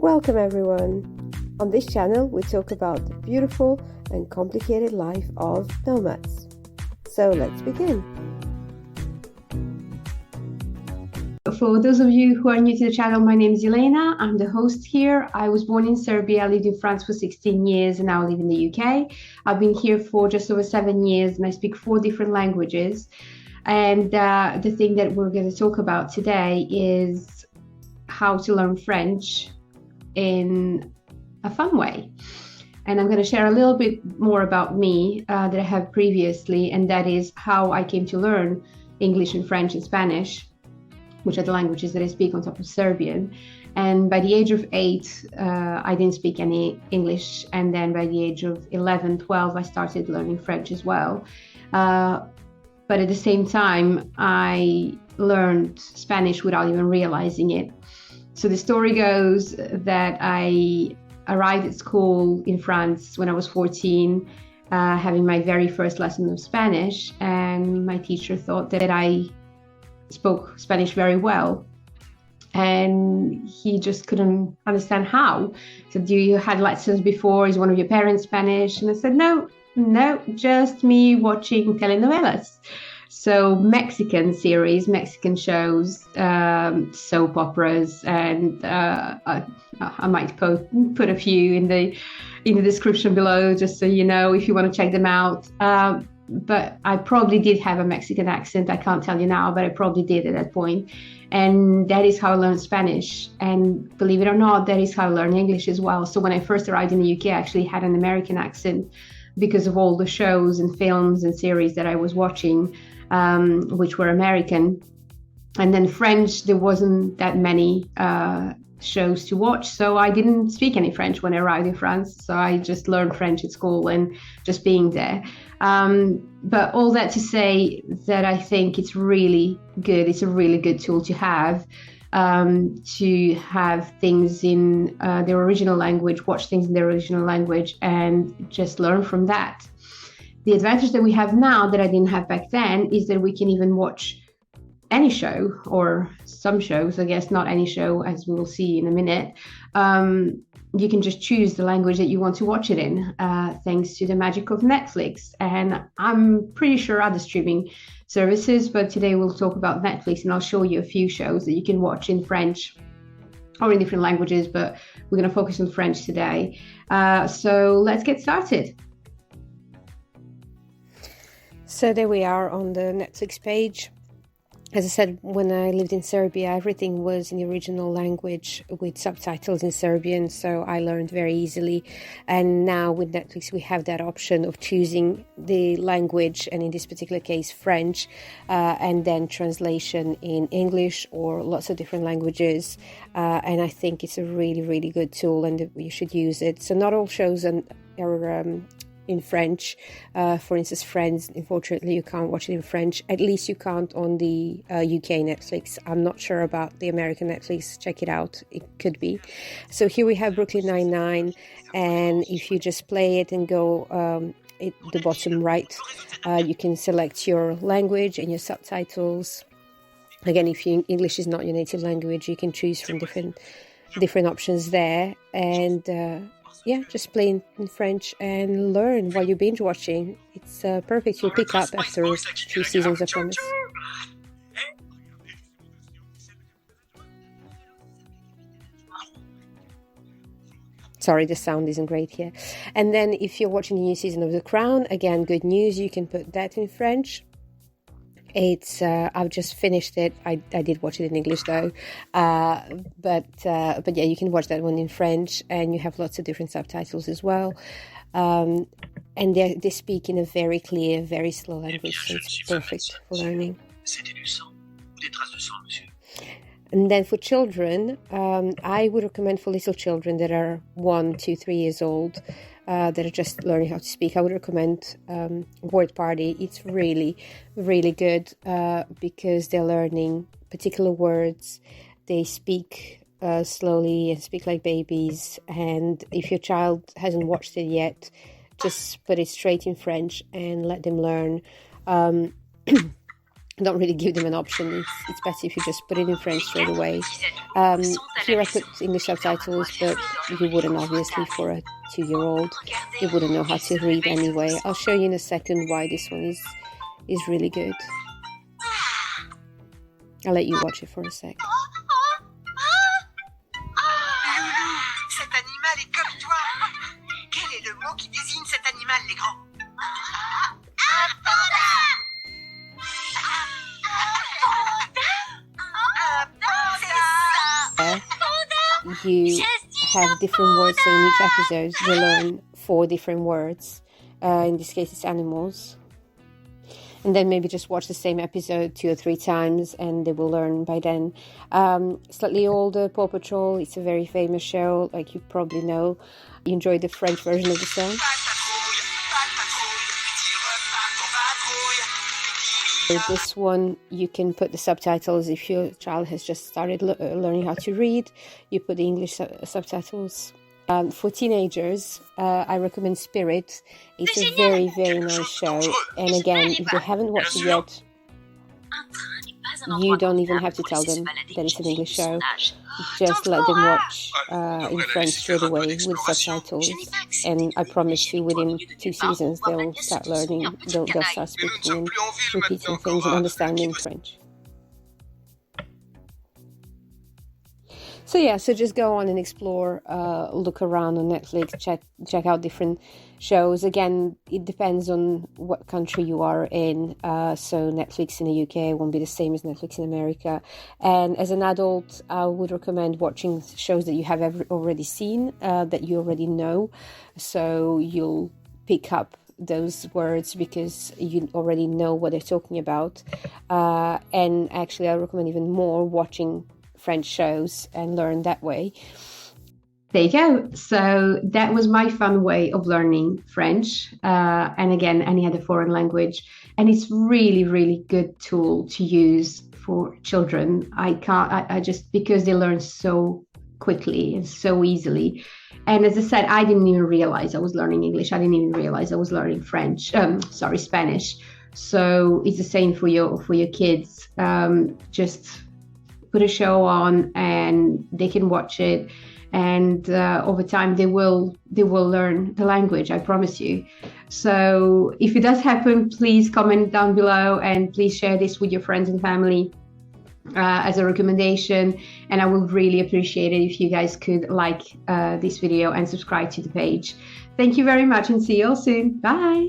Welcome everyone! On this channel we talk about the beautiful and complicated life of nomads. So let's begin! For those of you who are new to the channel, my name is Elena. I'm the host here. I was born in Serbia, lived in France for 16 years, and now I live in the UK. I've been here for just over 7 years, and I speak 4 different languages. And the thing that we're going to talk about today is how to learn French in a fun way. And I'm going to share a little bit more about me that I have previously, and that is how I came to learn English and French and Spanish, which are the languages that I speak on top of Serbian. And by the age of 8, I didn't speak any English. And then by the age of 11, 12, I started learning French as well. But at the same time, I learned Spanish without even realizing it. So the story goes that I arrived at school in France when I was 14, having my very first lesson of Spanish. And my teacher thought that I spoke Spanish very well, and he just couldn't understand how. He said, you had lessons before? Is one of your parents Spanish? And I said, no, just me watching telenovelas. So Mexican series, Mexican shows, soap operas, and I might put a few in the description below, just so you know if you want to check them out. But I probably did have a Mexican accent. I can't tell you now, but I probably did at that point. And that is how I learned Spanish. And believe it or not, that is how I learned English as well. So when I first arrived in the UK, I actually had an American accent because of all the shows and films and series that I was watching, which were American. And then French, there wasn't that many shows to watch, so I didn't speak any French when I arrived in France. So I just learned French at school and just being there. But all that to say that I think it's really good. It's a really good tool to have things in their original language, watch things in their original language, and just learn from that. The advantage that we have now that I didn't have back then is that we can even watch any show, or some shows, I guess, not any show, as we will see in a minute. You can just choose the language that you want to watch it in, thanks to the magic of Netflix. And I'm pretty sure other streaming services, but today we'll talk about Netflix, and I'll show you a few shows that you can watch in French or in different languages, but we're going to focus on French today. So let's get started. So there we are on the Netflix page. As I said, when I lived in Serbia, everything was in the original language with subtitles in Serbian, so I learned very easily. And now with Netflix, we have that option of choosing the language, and in this particular case, French, and then translation in English or lots of different languages. And I think it's a really, really good tool, and you should use it. So not all shows are in French. For instance, Friends, unfortunately you can't watch it in French. At least you can't on the UK Netflix. I'm not sure about the American Netflix. Check it out, it could be. So here we have Brooklyn Nine-Nine, and if you just play it and go at the bottom right, you can select your language and your subtitles. Again, if English is not your native language, you can choose from different options there, and just play in French and learn while you binge watching. It's perfect. You'll pick up after a few seasons, I promise. Sorry, the sound isn't great here. And then if you're watching the new season of The Crown, again, good news, you can put that in French. It's I've just finished it. I did watch it in English though, but yeah, you can watch that one in French, and you have lots of different subtitles as well. And they speak in a very clear, very slow language, so it's perfect for learning. And then for children, I would recommend for little children that are 1, 2, 3 years old, that are just learning how to speak, I would recommend Word Party. It's really, really good because they're learning particular words. They speak slowly and speak like babies. And if your child hasn't watched it yet, just put it straight in French and let them learn. I don't really give them an option. It's better if you just put it in French straight away. Here I put English subtitles, but you wouldn't, obviously, for a 2-year-old. They wouldn't know how to read anyway. I'll show you in a second why this one is really good. I'll let you watch it for a sec. Cet animal est comme toi. Quel est le mot qui désigne cet animal, les grands? Un panda! You have different words, so in each episode they learn 4 different words. In this case it's animals. And then maybe just watch the same episode 2 or 3 times and they will learn by then. Slightly older, Paw Patrol, it's a very famous show, like you probably know. You enjoy the French version of the song? This one, you can put the subtitles if your child has just started learning how to read. You put the English subtitles. For teenagers, I recommend Spirit. It's a very, very nice show. And again, if they haven't watched it yet, you don't even have to tell them that it's an English show. Just let them watch in French straight away with subtitles. And I promise you, within 2 seasons, they'll start learning, they'll start speaking and repeating things and understanding French. So yeah, so just go on and explore, look around on Netflix, check out different shows. Again, it depends on what country you are in. So Netflix in the UK won't be the same as Netflix in America. And as an adult, I would recommend watching shows that you have already seen, that you already know. So you'll pick up those words because you already know what they're talking about. And actually, I recommend even more watching French shows and learn that way. There you go. So that was my fun way of learning French, and again, any other foreign language. And it's really, really good tool to use for children. I just, because they learn so quickly and so easily. And as I said, I didn't even realize I was learning English. I didn't even realize I was learning Spanish. So it's the same for your kids. Just put a show on and they can watch it, and over time they will learn the language, I promise you. So if it does happen, please comment down below and please share this with your friends and family as a recommendation, and I would really appreciate it if you guys could like this video and subscribe to the page. Thank you very much and see you all soon. Bye.